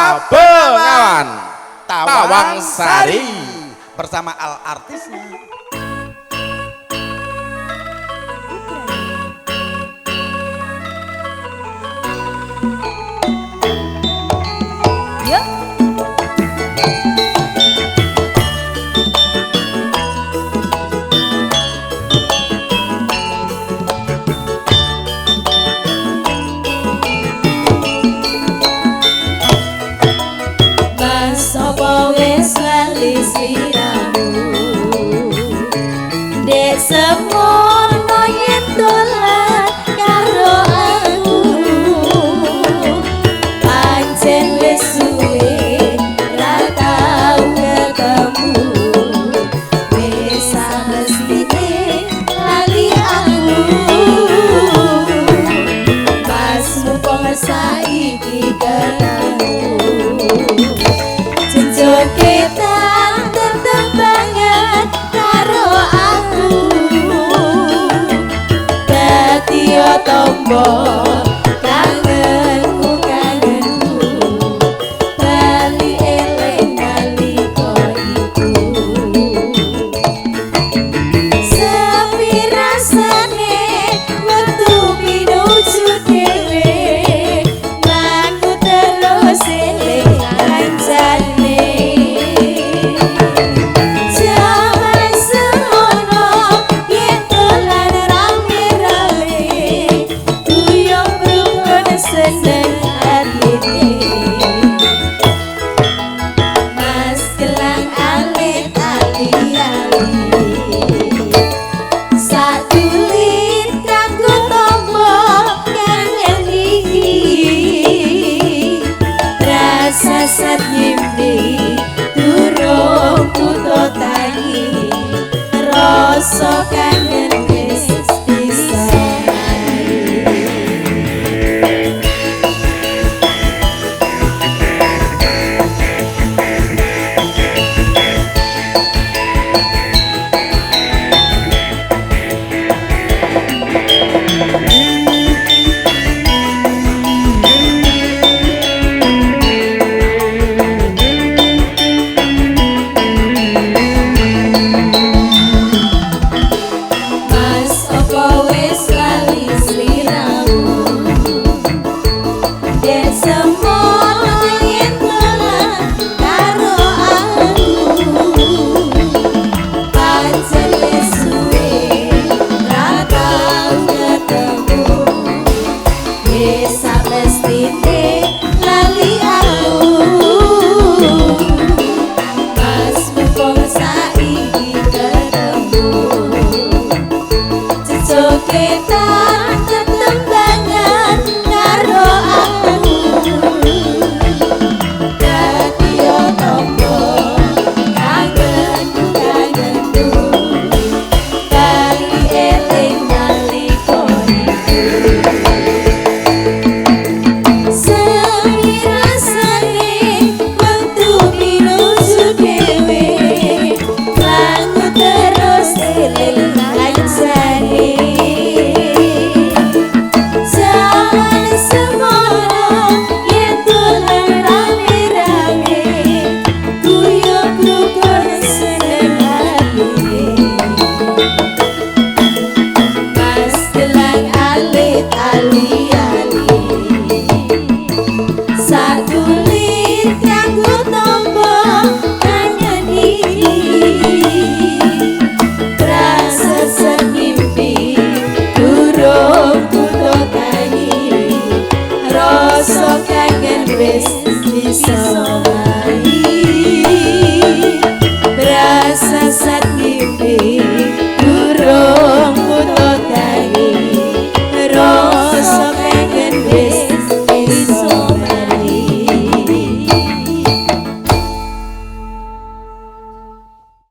Bengawan Tawang Sari bersama Al Artisnya. Semono yen dolan karo aku pancen wis suwe ra tau ketemu wis mestine lali aku pas mumpung saiki ketemu jenjok kita tetep banget karo aku Tio tombol kangenku bali eling nalika iku sepi rasane metu pinuju dhewe aku terus eling kancane jaman semono yen dolan rame-rame seneng hati Mas gelang alit ali-ali sadulit kanggo tombol kangen iki rasa sat nyimpi durung puto tangi rasa kangen wis bisa so kangen wis bisa